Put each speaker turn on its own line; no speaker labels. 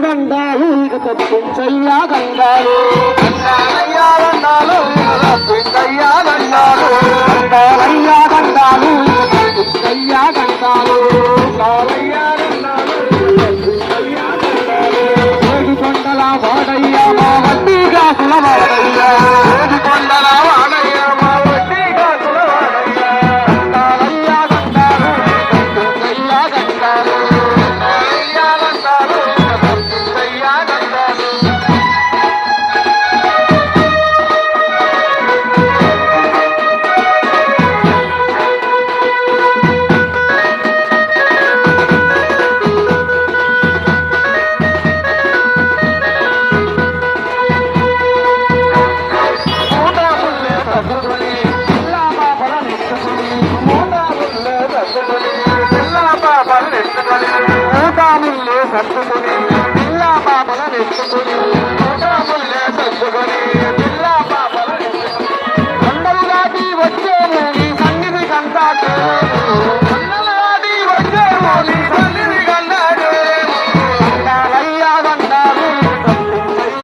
గండాలు ఇక తప్పించయ్యా గండాలు
గండాలయ్యా గండాలు తప్పించయ్యా గండాలు
గండాలయ్యా గండాలు తప్పించయ్యా గండాలు
గండాలయ్యా గండాలు తప్పించయ్యా గండాలు
ఏడుకొండల వాడయ్యా మా వడ్డీ కాసుల వాడయ్యా
ఏడుకొండల వాడయ్యా మా వడ్డీ కాసుల వాడయ్యా
గండాలయ్యా గండాలు తప్పించయ్యా గండాలు
గండాలయ్యా గండాలు తప్పించయ్యా గండాలు
సత్తుకుని పిల్ల పాపల నెచ్చుకుని
సత్తుకుని